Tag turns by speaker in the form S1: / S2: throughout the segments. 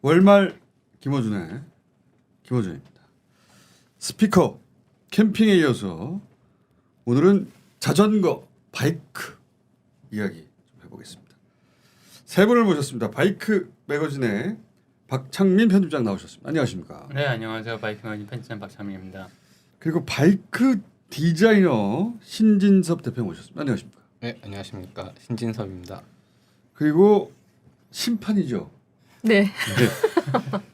S1: 월말 김어준입니다. 스피커 캠핑에 이어서 오늘은 자전거 바이크 이야기 좀 해보겠습니다. 세 분을 모셨습니다. 바이크 매거진의 박창민 편집장 나오셨습니다. 안녕하십니까?
S2: 네, 안녕하세요. 바이크 매거진 편집장 박창민입니다.
S1: 그리고 바이크 디자이너 신진섭 대표 모셨습니다. 안녕하십니까?
S3: 네, 안녕하십니까. 신진섭입니다.
S1: 그리고 심판이죠.
S4: 네.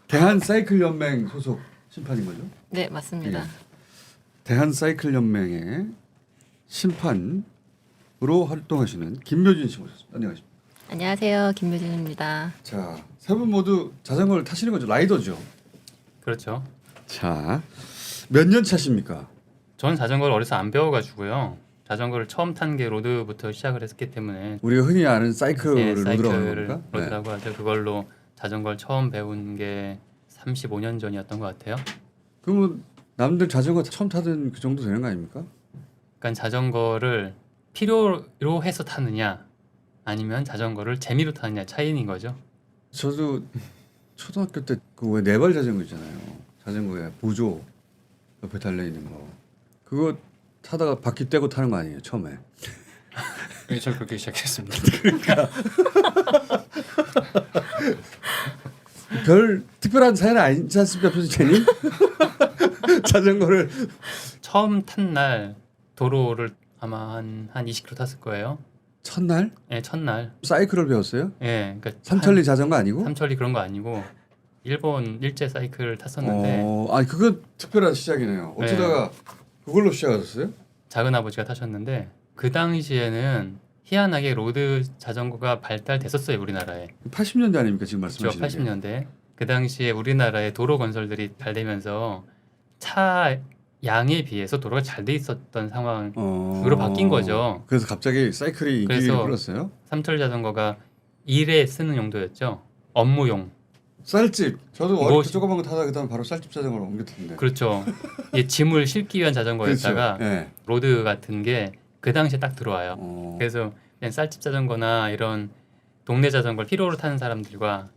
S1: 대한사이클연맹 소속 심판인 거죠?
S4: 네, 맞습니다.
S1: 네. 대한사이클연맹의 심판으로 활동하시는 김묘진 씨 모셨습니다. 안녕하십니까?
S4: 안녕하세요. 김묘진입니다.
S1: 자, 세 분 모두 자전거를 타시는 거죠? 라이더죠?
S2: 그렇죠.
S1: 자, 몇 년 차십니까?
S2: 저는 자전거를 어려서 안 배워가지고요. 자전거를 처음 탄 게 로드부터 시작을 했기 때문에
S1: 우리가 흔히 아는 사이클을 로드라고
S2: 사이클을
S1: 합니까?
S2: 로드라고 하죠. 그걸로 자전거를 처음 배운 게 35년 전이었던 것 같아요.
S1: 그러면 남들 자전거 처음 타던 그 정도 되는 거 아닙니까?
S2: 그러니까 자전거를 필요로 해서 타느냐 아니면 자전거를 재미로 타느냐 차이인 거죠.
S1: 저도 초등학교 때 그 왜 네발 자전거 있잖아요. 자전거에 보조 옆에 달려 있는 거. 그거 타다가 바퀴 떼고 타는 거 아니에요, 처음에?
S3: 네, 저 그렇게 시작했습니다.
S1: 별 특별한 사연 아니지 않습니까, 편집장님? 자전거를
S2: 처음 탄 날 도로를 아마 한 20km 탔을 거예요.
S1: 첫날
S2: 예, 첫날.
S1: 사이클을 배웠어요?
S2: 예, 그러니까
S1: 삼천리 자전거 아니고?
S2: 삼천리 그런 거 아니고 일본 일제 사이클을 탔었는데
S1: 아니 그거 특별한 시작이네요. 어쩌다가 그걸로 시작하셨어요?
S2: 작은 아버지가 타셨는데 그 당시에는 희한하게 로드 자전거가 발달됐었어요 우리나라에.
S1: 80년대 아닙니까 지금
S2: 그렇죠,
S1: 말씀하시는 게?
S2: 80년대. 그 당시에 우리나라의 도로 건설들이 잘 되면서 차 양에 비해서 도로가 잘 돼 있었던 상황으로 바뀐 거죠.
S1: 그래서 갑자기 사이클이 인기를
S2: 그래서
S1: 끌었어요?
S2: 삼천리 자전거가 일에 쓰는 용도였죠. 업무용.
S1: 쌀집. 저도 어릴
S2: 뭐-
S1: 때 조그만 거 타다 그다음 바로 쌀집 자전거로 옮겼던데.
S2: 그렇죠. 이 짐을 싣기 위한 자전거였다가
S1: 그렇죠. 네.
S2: 로드 같은 게 그 당시에 딱 들어와요.
S1: 어.
S2: 그래서 그냥 쌀집 자전거나 이런 동네 자전거를 필요로 타는 사람들과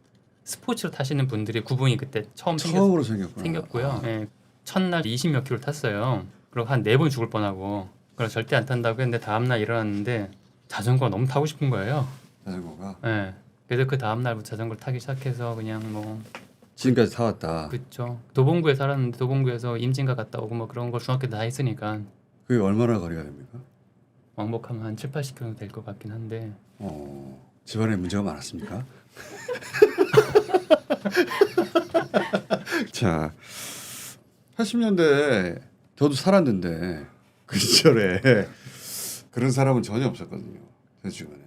S2: 스포츠로 타시는 분들이 구분이 그때
S1: 처음으로 생겼구나.
S2: 생겼고요. 예, 첫날 20몇 킬로 탔어요. 그리고 한 4번 죽을 뻔하고 그래서 절대 안 탄다고 했는데 다음날 일어났는데 자전거가 너무 타고 싶은 거예요.
S1: 자전거가
S2: 예. 그래서 그 다음날부터 자전거를 타기 시작해서 그냥 뭐
S1: 지금까지 타왔다.
S2: 그쵸. 도봉구에 살았는데 도봉구에서 임진가 갔다 오고 뭐 그런 거 중학교 때 다 했으니까
S1: 그게 얼마나 거리가 됩니까?
S2: 왕복하면 한 7, 80km 될 것 같긴 한데
S1: 집안에 문제가 많았습니까? 자, 80년대에 저도 살았는데 그 시절에 그런 사람은 전혀 없었거든요. 제 주변에.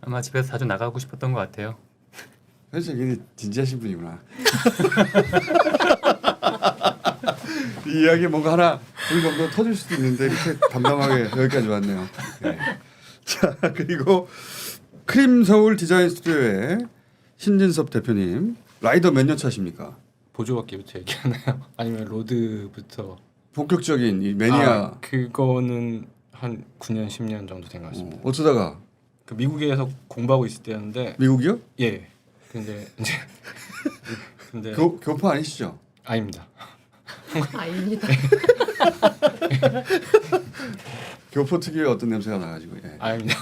S2: 아마 집에서 자주 나가고 싶었던 것 같아요.
S1: 사실 굉장히 진지하신 분이구나. 이 이야기 뭔가 하나 둘 정도 터질 수도 있는데 이렇게 담담하게 여기까지 왔네요. 네. 자, 그리고 크림 서울 디자인 스튜디오의 신진섭 대표님 라이더 몇 년 차십니까?
S3: 보조바퀴부터 얘기하나요? 아니면 로드부터?
S1: 본격적인 이 매니아.
S3: 그거는 한 9년, 10년 정도 된 것 같습니다.
S1: 어쩌다가
S3: 그 미국에서 공부하고 있을 때였는데
S1: 미국이요?
S3: 예. 근데 이제
S1: 교포 아니시죠?
S3: 아닙니다.
S4: 아닙니다.
S1: 교포 특유의 어떤 냄새가 나가지고. 예.
S3: 아닙니다.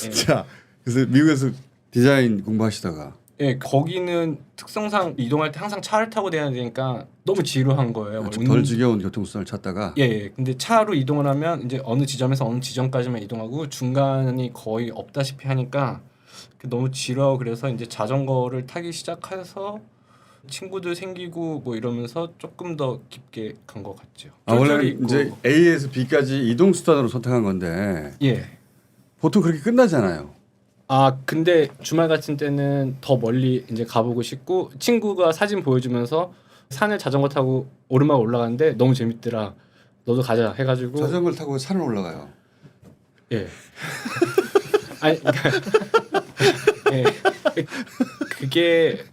S3: 예.
S1: 자, 그래서 미국에서 디자인 공부하시다가
S3: 예, 거기는 특성상 이동할 때 항상 차를 타고 다녀야 되니까 너무 지루한 거예요.
S1: 덜 지겨운 교통수단을 찾다가
S3: 예, 예. 근데 차로 이동을 하면 이제 어느 지점에서 어느 지점까지만 이동하고 중간이 거의 없다시피 하니까 너무 지루하고 그래서 이제 자전거를 타기 시작해서 친구들 생기고 뭐 이러면서 조금 더 깊게 간 것 같죠.
S1: 원래는 이제 A에서 B까지 이동 수단으로 선택한 건데
S3: 예.
S1: 보통 그렇게 끝나잖아요.
S3: 아 근데 주말 같은 때는 더 멀리 이제 가보고 싶고 친구가 사진 보여주면서 산을 자전거 타고 오르막 올라가는데 너무 재밌더라. 너도 가자 해가지고
S1: 자전거를 타고 산을 올라가요.
S3: 예. 아니 그러니까 예. 그게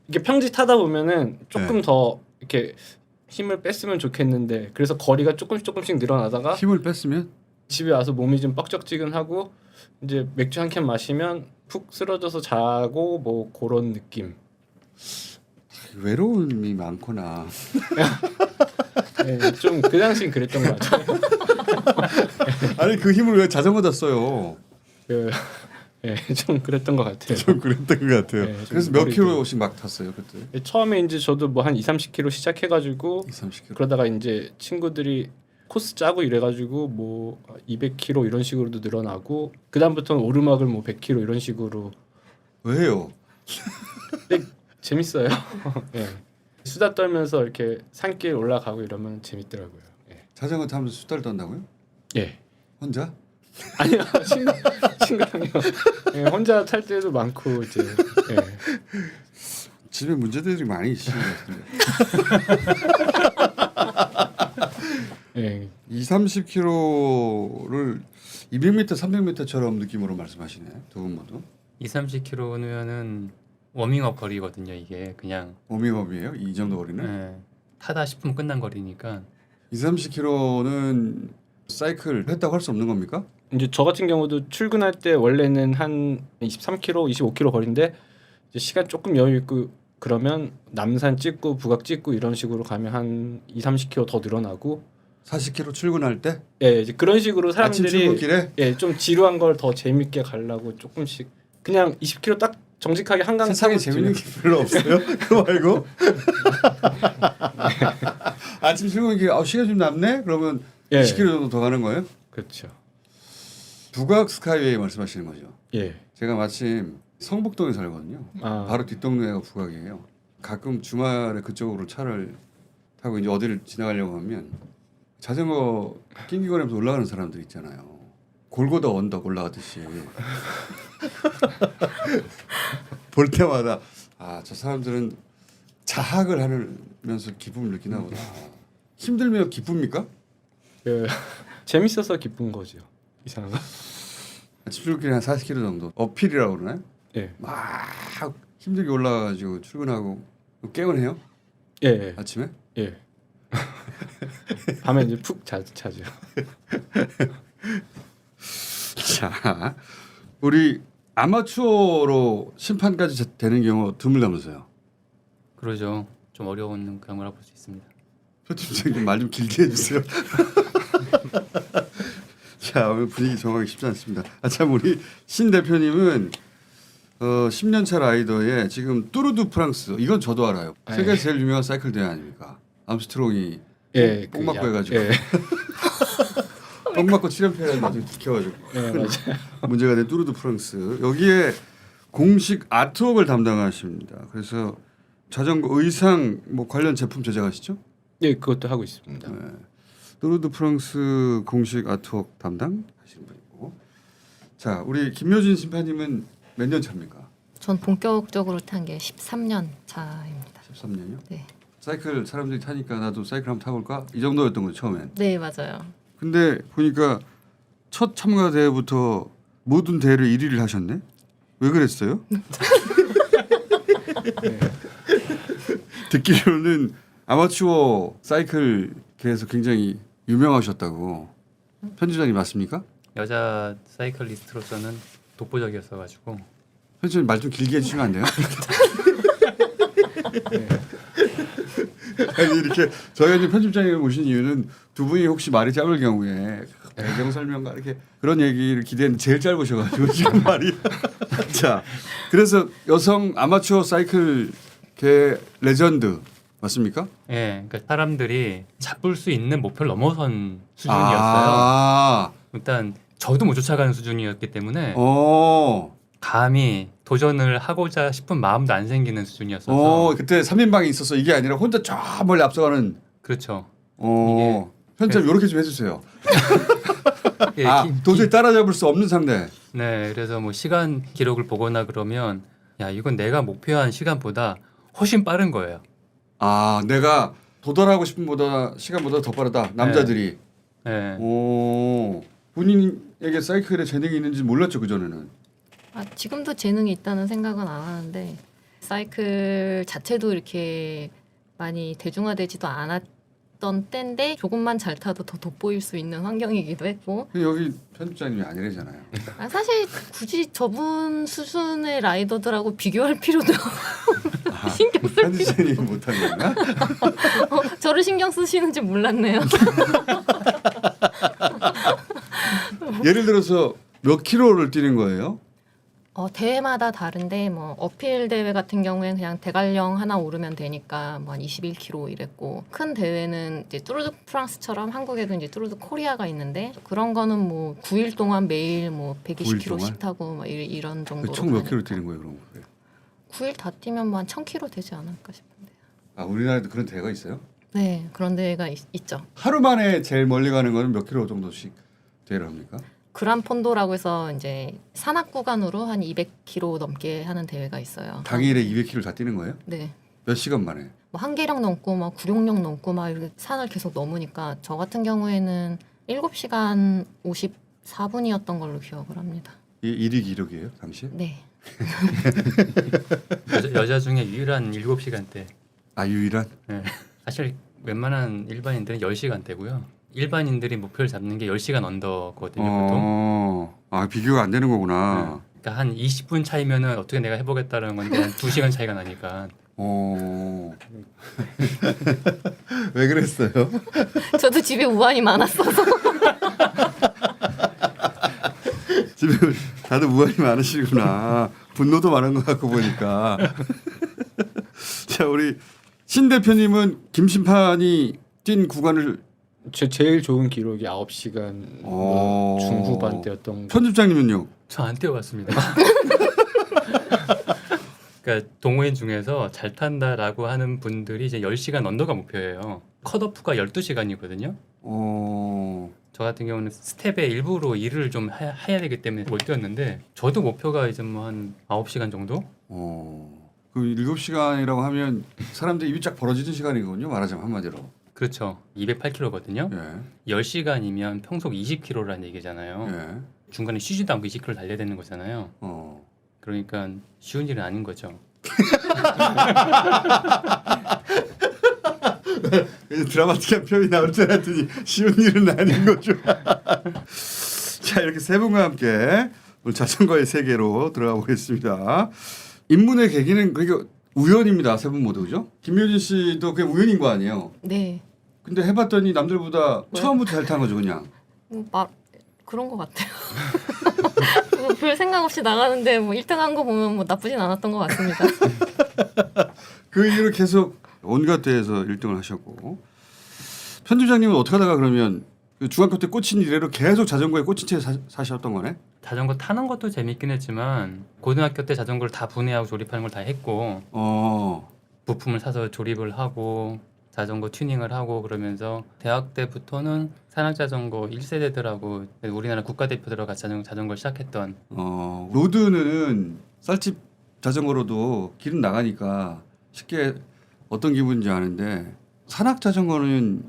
S3: 이게 평지 타다 보면은 조금 더 이렇게 힘을 뺐으면 좋겠는데 그래서 거리가 조금씩 늘어나다가
S1: 힘을 뺐으면
S3: 집에 와서 몸이 좀 뻑적지근하고 이제 맥주 한 캔 마시면 푹 쓰러져서 자고 뭐 그런 느낌.
S1: 외로움이 많구나.
S3: 네, 좀 그 당시엔 그랬던 것 같아요.
S1: 아니 그 힘을 왜 자전거다 써요?
S3: 그, 네, 좀 그랬던 것 같아요.
S1: 좀 그랬던 것 같아요.
S3: 네, 좀
S1: 그래서 몇
S3: 머리도-
S1: 킬로씩 막 탔어요 그때?
S3: 네, 처음에 이제 저도 뭐 한 2-30km 시작해가지고
S1: 20-30킬로.
S3: 그러다가 이제 친구들이 코스 짜고 이래가지고 뭐 200km 이런 식으로도 늘어나고 그 다음부터는 오르막을 뭐 100km 이런 식으로.
S1: 왜요?
S3: 근데 재밌어요. 예. 수다 떨면서 이렇게 산길 올라가고 이러면 재밌더라고요. 예.
S1: 자전거 타면서 수다를 떤다고요?
S3: 예.
S1: 혼자?
S3: 아니요 친구랑요. 예, 혼자 탈 때도 많고 이제. 예.
S1: 집에 문제들이 많이 있으신 것 같은데.
S3: 예.
S1: 20-30킬로를 200m, 300m처럼 느낌으로 말씀하시네 두 분 모두.
S2: 20-30km면은 워밍업 거리거든요. 이게 그냥
S1: 워밍업이에요? 이 정도 거리는?
S2: 예, 타다 싶으면 끝난 거리니까
S1: 20-30킬로는 사이클 했다고 할 수 없는 겁니까?
S3: 이제 저 같은 경우도 출근할 때 원래는 한 23km, 25km 거리인데 이제 시간 조금 여유 있고 그러면 남산 찍고 북악 찍고 이런 식으로 가면 한 2-30km 더 늘어나고
S1: 40킬로 출근할 때?
S3: 예, 이제 그런 식으로
S1: 아침
S3: 사람들이
S1: 출근길에?
S3: 예, 좀 지루한 걸 더 재밌게 가려고 조금씩 그냥 20km 딱 정직하게 한강
S1: 세상에
S3: 타고
S1: 재밌는 게 별로 없어요? 그거 말고? 아침 출근길 시간 좀 남네? 그러면
S3: 예.
S1: 20km 정도 더 가는 거예요?
S3: 그렇죠.
S1: 북악 스카이웨이 말씀하시는 거죠?
S3: 예.
S1: 제가 마침 성북동에 살거든요.
S3: 아,
S1: 바로 뒷동네가 북악이에요. 가끔 주말에 그쪽으로 차를 타고 이제 어디를 지나가려고 하면 자전거 낑기거리면서 올라가는 사람들 있잖아요. 골고다 언덕 올라가듯이 볼 때마다 저 사람들은 자학을 하면서 기쁨을 느끼나 보다. 힘들면 기쁩니까?
S3: 그 재밌어서 기쁜 거죠. 이상한 거.
S1: 아침 출근길에 한 40km 정도 어필이라고 그러나요?
S3: 예.
S1: 막 힘들게 올라가가지고 출근하고 깨곤해요?
S3: 예.
S1: 아침에?
S3: 예. 밤에 이제 푹 자죠.
S1: 자, 우리 아마추어로 심판까지 되는 경우 드물다면서요?
S2: 그러죠. 좀 어려운 그런 걸 볼 수 있습니다.
S1: 표팀장님 말 좀 길게 해주세요. 자, 오늘 분위기 정하기 쉽지 않습니다. 참 우리 신 대표님은 10년차 라이더에 지금 뚜르드 프랑스 이건 저도 알아요. 세계 제일 유명한 사이클 대회 아닙니까? 암스트롱이
S3: 예.
S1: 뽕 맞고 해가지고
S3: 예.
S1: 똥 맞고 7연패를 나중에 지켜가지고
S3: 예, 맞아요.
S1: 문제가 된 뚜르드 프랑스 여기에 공식 아트웍을 담당하십니다. 그래서 자전거 의상 뭐 관련 제품 제작하시죠?
S3: 예, 그것도 하고 있습니다.
S1: 네. 뚜르드 프랑스 공식 아트웍 담당 하시는 분이고. 자, 우리 김효진 심판님은 몇 년 차입니까?
S4: 전 본격적으로 탄 게 13년 차입니다.
S1: 13년이요?
S4: 네.
S1: 사이클 사람들이 타니까 나도 사이클 한번 타볼까? 이 정도였던 거죠 처음엔.
S4: 네, 맞아요.
S1: 근데 보니까 첫 참가 대회부터 모든 대회를 1위를 하셨네? 왜 그랬어요? 듣기로는 아마추어 사이클계에서 굉장히 유명하셨다고. 편집장님 맞습니까?
S2: 여자 사이클리스트로서는 독보적이었어가지고
S1: 편집장님 말 좀 길게 해주시면 안 돼요? 아니 이렇게 저희가 이제 편집장님을 모신 이유는 두 분이 혹시 말이 짧을 경우에 배경 설명과 이렇게 그런 얘기를 기대했는데 제일 짧으셔가지고 지금 말이 자 그래서 여성 아마추어 사이클계 레전드 맞습니까?
S2: 예, 그러니까 사람들이 잡을 수 있는 목표를 넘어선 수준이었어요.
S1: 아,
S2: 일단 저도 못 쫓아가는 수준이었기 때문에
S1: 어,
S2: 감히 도전을 하고자 싶은 마음도 안 생기는 수준이었어서
S1: 그때 3인방이 있어서 이게 아니라 혼자 저 멀리 앞서가는.
S2: 그렇죠.
S1: 편집 이렇게 좀 해주세요.
S2: 예,
S1: 도저히 따라잡을 수 없는 상대.
S2: 네, 그래서 뭐 시간 기록을 보거나 그러면 야 이건 내가 목표한 시간보다 훨씬 빠른 거예요.
S1: 내가 도달하고 싶은 시간보다 더 빠르다. 남자들이.
S2: 네.
S1: 본인에게 사이클에 재능이 있는지 몰랐죠 그 전에는.
S4: 지금도 재능이 있다는 생각은 안 하는데 사이클 자체도 이렇게 많이 대중화되지도 있던 때인데 조금만 잘 타도 더 돋보일 수 있는 환경이기도 했고
S1: 근데 여기 편집장님이 아니래잖아요.
S4: 사실 굳이 저분 수준의 라이더들하고 비교할 필요도
S1: 아,
S4: 신경 쓸
S1: 편집장님이 못한 건가?
S4: 저를 신경 쓰시는지 몰랐네요.
S1: 예를 들어서 몇 킬로를 뛰는 거예요?
S4: 대회마다 다른데 뭐 어필 대회 같은 경우에는 그냥 대관령 하나 오르면 되니까 뭐 한 21km 이랬고 큰 대회는 이제 뚜르드 프랑스처럼 한국에도 이제 뚜르드 코리아가 있는데 그런 거는 뭐 9일 동안 매일 뭐
S1: 9일 동안?
S4: 120km씩 타고 막 이런 정도로
S1: 총 몇
S4: 가니까.
S1: 킬로 뛰는 거예요, 그럼?
S4: 9일 다 뛰면 뭐 한 1000km 되지 않을까 싶은데.
S1: 아, 우리나라에도 그런 대회가 있어요?
S4: 네, 그런 대회가 있죠.
S1: 하루 만에 제일 멀리 가는 거는 몇 킬로 정도씩 대회를 합니까?
S4: 그란폰도라고 해서 이제 산악 구간으로 한 200km 넘게 하는 대회가 있어요.
S1: 당일에 200킬로 다 뛰는 거예요?
S4: 네.
S1: 몇 시간 만에?
S4: 뭐 한계령 넘고 막 구룡령 넘고 막 이렇게 산을 계속 넘으니까 저 같은 경우에는 7시간 54분이었던 걸로 기억을 합니다.
S1: 이 1위 기록이에요, 당시에?
S4: 네.
S2: 여자 중에 유일한 7시간대.
S1: 아, 유일한?
S2: 네. 사실 웬만한 일반인들은 10시간대고요. 일반인들이 목표를 잡는 게 10시간 언더거든요, 보통.
S1: 아, 비교가 안 되는 거구나.
S2: 그러니까 한 20분 차이면은 어떻게 내가 해보겠다는 건데 한 2시간 차이가 나니까.
S1: 왜 그랬어요?
S4: 저도 집에 우환이 많았어서
S1: 집에 다들 무한히 많으시구나. 분노도 많은 것 같고 보니까. 자, 우리 신 대표님은 김 심판이 뛴 구간을
S3: 제일 좋은 기록이 9시간 뭐 중후반대였던 거.
S1: 편집장님은요?
S2: 저 안 뛰어봤습니다. 그러니까 동호인 중에서 잘 탄다라고 하는 분들이 이제 10시간 언더가 목표예요. 컷오프가 12시간이거든요. 저 같은 경우는 스텝의 일부로 일을 좀 해야 되기 때문에 못 뛰었는데 저도 목표가 이제 뭐 한 9시간 정도?
S1: 그 7시간이라고 하면 사람들이 입이 쫙 벌어지는 시간이거든요. 말하자면 한마디로.
S2: 그렇죠. 208km거든요.
S1: 예.
S2: 10시간이면 평속 20km라는 얘기잖아요.
S1: 예.
S2: 중간에 쉬지도 않고 20km 달려야 되는 거잖아요. 그러니까 쉬운 일은 아닌 거죠.
S1: 드라마틱한 표현이 나올 줄 알았더니 쉬운 일은 아닌 거죠. 자, 이렇게 세 분과 함께 오늘 자전거의 세계로 들어가 보겠습니다. 입문의 계기는 그게 우연입니다. 세 분 모두 그죠? 김효진 씨도 그게 우연인 거 아니에요?
S4: 네.
S1: 근데 해봤더니 남들보다 처음부터 잘 탄 거죠, 그냥.
S4: 그런 것 같아요. 별 생각 없이 나가는데 뭐 1등 한 거 보면 뭐 나쁘진 않았던 것 같습니다.
S1: 그 이후로 계속 온갖 대회에서 1등을 하셨고 편집장님은 어떻게 하다가 그러면 그 중학교 때 꽂힌 이래로 계속 자전거에 꽂힌 채 사셨던 거네?
S2: 자전거 타는 것도 재밌긴 했지만 고등학교 때 자전거를 다 분해하고 조립하는 걸 다 했고 부품을 사서 조립을 하고 자전거 튜닝을 하고 그러면서 대학 때부터는 산악자전거 1세대들하고 우리나라 국가대표들하고 같이 자전거를 시작했던
S1: 로드는 쌀집 자전거로도 길은 나가니까 쉽게 어떤 기분인지 아는데 산악자전거는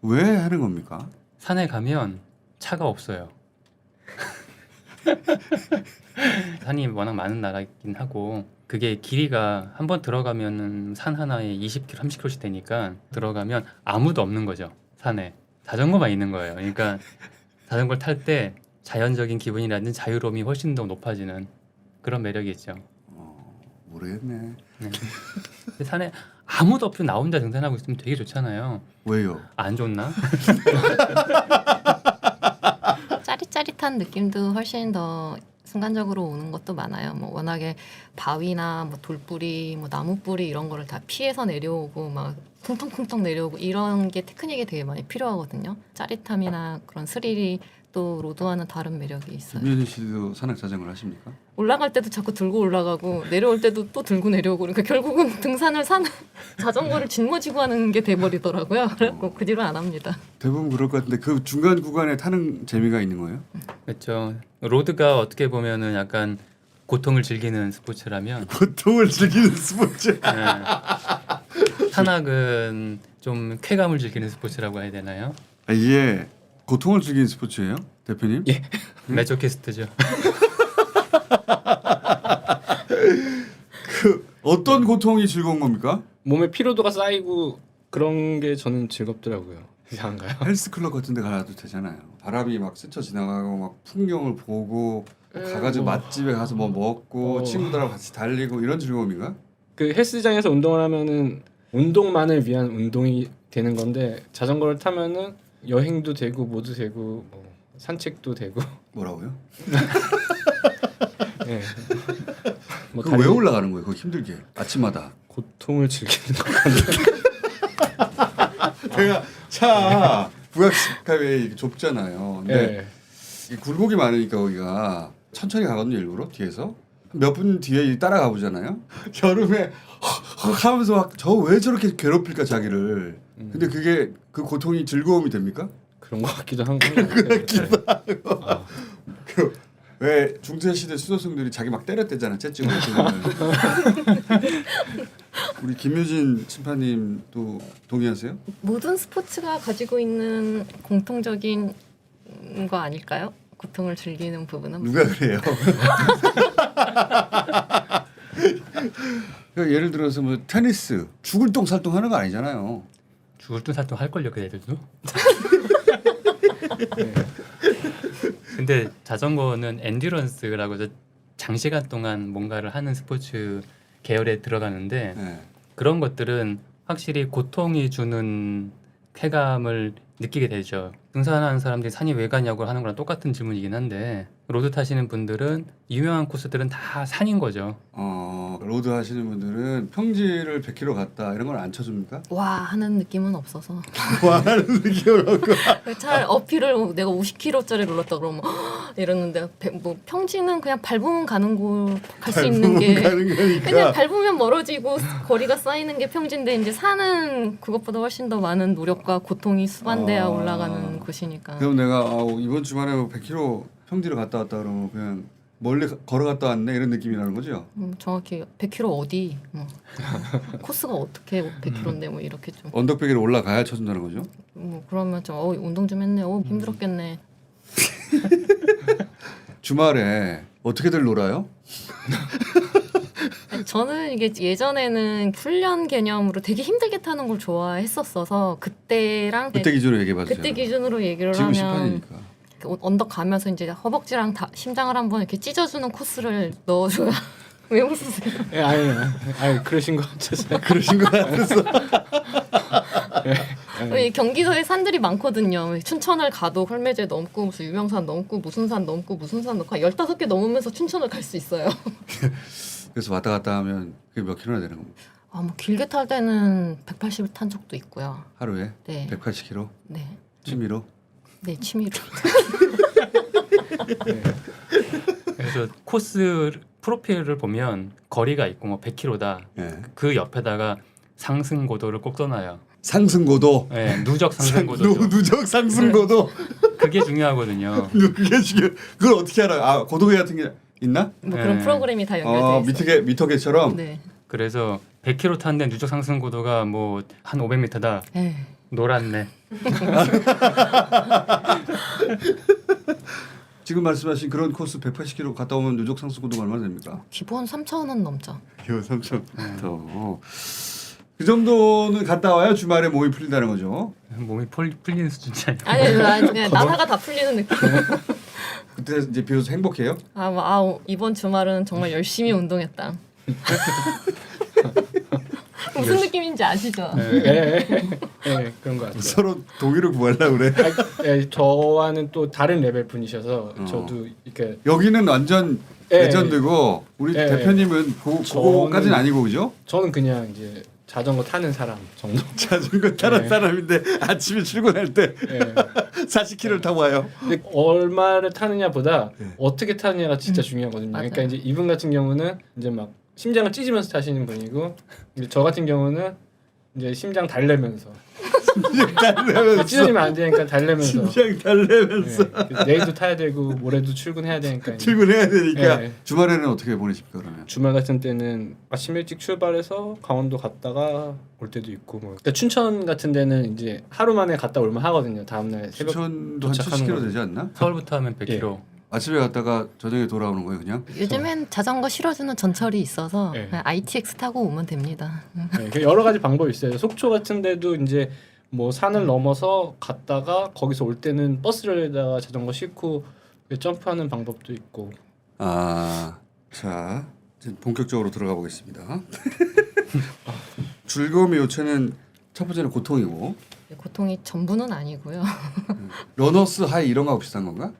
S1: 왜 하는 겁니까?
S2: 산에 가면 차가 없어요. 산이 워낙 많은 나라이긴 하고 그게 길이가 한번 들어가면은 산 하나에 20km, 30km씩 되니까 들어가면 아무도 없는 거죠. 산에 자전거만 있는 거예요. 그러니까 자전거를 탈 때 자연적인 기분이라든지 자유로움이 훨씬 더 높아지는 그런 매력이 있죠.
S1: 모르겠네.
S2: 네. 근데 산에 아무도 없이 나 혼자 등산하고 있으면 되게 좋잖아요.
S1: 왜요?
S2: 안 좋나?
S4: 짜릿짜릿한 느낌도 훨씬 더 순간적으로 오는 것도 많아요. 뭐 워낙에 바위나 뭐 돌뿌리, 뭐 나무뿌리 이런 거를 다 피해서 내려오고 막 쿵텅쿵텅 내려오고 이런 게 테크닉이 되게 많이 필요하거든요. 짜릿함이나 그런 스릴이 또 로드와는 다른 매력이 있어요.
S1: 김효진 씨도 산악자전거를 하십니까?
S4: 올라갈 때도 자꾸 들고 올라가고 내려올 때도 또 들고 내려오고 그러니까 결국은 등산을 자전거를 짊어지고 하는 게 돼버리더라고요. 그래서 그 뒤로 안 합니다.
S1: 대부분 그럴 것 같은데 그 중간 구간에 타는 재미가 있는 거예요?
S2: 그렇죠. 로드가 어떻게 보면은 약간 고통을 즐기는 스포츠라면
S1: 고통을 즐기는 스포츠.
S2: 산악은 좀 쾌감을 즐기는 스포츠라고 해야 되나요?
S1: 이게 고통을 즐기는 스포츠예요, 대표님?
S3: 예.
S2: 매저키스트죠.
S1: 그 어떤 고통이 즐거운 겁니까?
S3: 몸에 피로도가 쌓이고 그런 게 저는 즐겁더라고요. 이상한가요?
S1: 헬스클럽 같은 데 가도 되잖아요. 바람이 막 스쳐 지나가고 막 풍경을 보고 가가지고 맛집에 가서 뭐 먹고 친구들하고 같이 달리고 이런 즐거움인가?
S3: 그 헬스장에서 운동을 하면은 운동만을 위한 운동이 되는 건데 자전거를 타면은 여행도 되고 뭐도 되고 뭐 산책도 되고
S1: 뭐라고요?
S3: 네. 뭐
S1: 그거 왜 올라가는 거예요? 그거 힘들게 아침마다.
S3: 고통을 즐기는 것 같은데.
S1: 제가 차 부각식함이 좁잖아요. 근데
S3: 네.
S1: 이 굴곡이 많으니까 거기가 천천히 가거든요. 일부러 뒤에서 몇 분 뒤에 따라가 보잖아요. 여름에 헉 하면서 막 저 왜 저렇게 괴롭힐까 자기를. 근데 그게 그 고통이 즐거움이 됩니까?
S3: 그런 것 같기도 한 것 같아요.
S1: 왜 중세시대 수도승들이 자기 막 때렸대잖아. 째찍으로. 우리 김유진 심판님도 동의하세요?
S4: 모든 스포츠가 가지고 있는 공통적인 거 아닐까요? 고통을 즐기는 부분은.
S1: 누가 그래요? 그러니까 예를 들어서 뭐 테니스 죽을 똥 살똥 하는 거 아니잖아요.
S2: 죽을 듯 살짝 할 걸요, 그 애들도. 근데 자전거는 엔듀런스라고 해서 장시간 동안 뭔가를 하는 스포츠 계열에 들어가는데
S1: 네.
S2: 그런 것들은 확실히 고통이 주는 쾌감을 느끼게 되죠. 등산하는 사람들이 산이 왜 가냐고 하는 거랑 똑같은 질문이긴 한데 로드 타시는 분들은 유명한 코스들은 다 산인 거죠.
S1: 로드 하시는 분들은 평지를 100km 갔다 이런 건 안 쳐줍니까?
S4: 와 하는 느낌은 없어서
S1: 와하는 느낌을 갖고
S4: 차라리 어필을 내가 50km짜리 올랐다 그러면 이러는데 뭐 평지는 그냥 밟으면 가는 곳 갈 수 있는 게
S1: 가는 거니까.
S4: 그냥 밟으면 멀어지고 거리가 쌓이는 게 평지인데 이제 산은 그것보다 훨씬 더 많은 노력과 고통이 수반돼야 올라가는 곳이니까.
S1: 그럼 내가 이번 주말에 100km 평지를 갔다 왔다 그러면 그냥 멀리 걸어갔다 왔네 이런 느낌이라는 거죠?
S4: 정확히 100km 어디 뭐 코스가 어떻게 100km인데 뭐 이렇게 좀
S1: 언덕배기를 올라가야 쳐준다는 거죠?
S4: 뭐 그러면 좀 운동 좀 했네 힘들었겠네.
S1: 주말에 어떻게들 놀아요?
S4: 저는 이게 예전에는 훈련 개념으로 되게 힘들게 타는 걸 좋아했었어서 그때랑
S1: 그때 기준으로 얘기해봐 주세요.
S4: 그때 기준으로 얘기를
S1: 지금
S4: 하면
S1: 심판이니까.
S4: 언덕 가면서 이제 허벅지랑 심장을 한번 이렇게 찢어주는 코스를 넣어줘야 왜 웃으세요?
S3: 아니 그러신 것 같아서.
S1: 그러신 거 같았어.
S4: 경기도에 산들이 많거든요. 춘천을 가도 헐메제 넘고 무슨 유명산 넘고 무슨 산 넘고 무슨 산 넘고 15개 넘으면서 춘천을 갈 수 있어요.
S1: 그래서 왔다 갔다 하면 그게 몇 킬로나 되는 겁니까?
S4: 뭐 길게 탈 때는 180을 탄 적도 있고요.
S1: 하루에?
S4: 네.
S1: 180km?
S4: 네.
S1: 취미로?
S4: 네, 취미로.
S2: 그래서 코스 프로필을 보면 거리가 있고 뭐 100km다.
S1: 네.
S2: 그 옆에다가 상승 고도를 꼭 써놔요.
S1: 상승고도.
S2: 네, 누적 상승 고도죠.
S1: 누적 상승고도.
S2: 그게 중요하거든요.
S1: 그게 지금 그걸 어떻게 알아요? 고도계 같은 게 있나?
S4: 뭐 그런
S2: 네.
S4: 프로그램이 다 연결돼 있어요.
S1: 미터계처럼.
S4: 네.
S2: 그래서 100km 타는데 누적 상승 고도가 뭐 한 500m다.
S4: 에이.
S2: 놀았네.
S1: 지금 말씀하신 그런 코스 180km 갔다 오면 누적 상승고도가 얼마나 됩니까?
S4: 기본 3,000원 넘죠.
S1: 기본 3천. 그 정도는 갔다 와야 주말에 몸이 풀린다는 거죠.
S2: 몸이 풀리는 수준이 아니고.
S4: 아니 그냥 나사가 다 풀리는 느낌.
S1: 그때 이제 비로소 행복해요.
S4: 이번 주말은 정말 열심히 운동했다. 무슨 느낌인지 아시죠?
S3: 네, 그런 것 같아요.
S1: 서로 동의를 구하려고 그래.
S3: 저와는 또 다른 레벨 분이셔서 저도 이렇게
S1: 여기는 완전 레전드고 우리 대표님은 그거까지는 아니고 그죠?
S3: 저는 그냥 이제 자전거 타는 사람 정도.
S1: 자전거 타는 사람인데 아침에 출근할 때 40km를 타고 와요.
S3: 근데 얼마를 타느냐보다 어떻게 타느냐가 진짜 중요하거든요.
S4: 맞아요.
S3: 그러니까 이제 이분 같은 경우는 이제 막 심장을 찢으면서 타시는 분이고, 이제 저 같은 경우는 이제 심장 달래면서 찢어지면 안 되니까 달래면서
S1: 심장 달래면서
S3: 내일도 타야 되고 모레도 출근해야 되니까
S1: 출근해야 되니까
S3: 네.
S1: 주말에는 어떻게 보내십니까 그러면?
S3: 주말 같은 때는 아침 일찍 출발해서 강원도 갔다가 올 때도 있고 뭐. 그러니까 춘천 같은 데는 이제 하루 만에 갔다 올만 하거든요. 다음 날 새벽
S1: 춘천도 한
S3: 도착하는
S1: 70km
S3: 거.
S1: 되지 않나?
S2: 서울부터 하면 100km.
S1: 아침에 갔다가 저녁에 돌아오는 거예요, 그냥?
S4: 요즘엔 자전거 실어주는 전철이 있어서
S3: 네.
S4: 그냥 ITX 타고 오면 됩니다.
S3: 네, 그 여러 가지 방법이 있어요. 속초 같은 데도 이제 뭐 산을 넘어서 갔다가 거기서 올 때는 버스를에다가 자전거 싣고 점프하는 방법도 있고.
S1: 아, 자, 이제 본격적으로 들어가 보겠습니다. 즐거움의 요체는 첫 번째는 고통이고
S4: 고통이 전부는 아니고요.
S1: 러너스 하이 이런 거하고 비슷한 건가?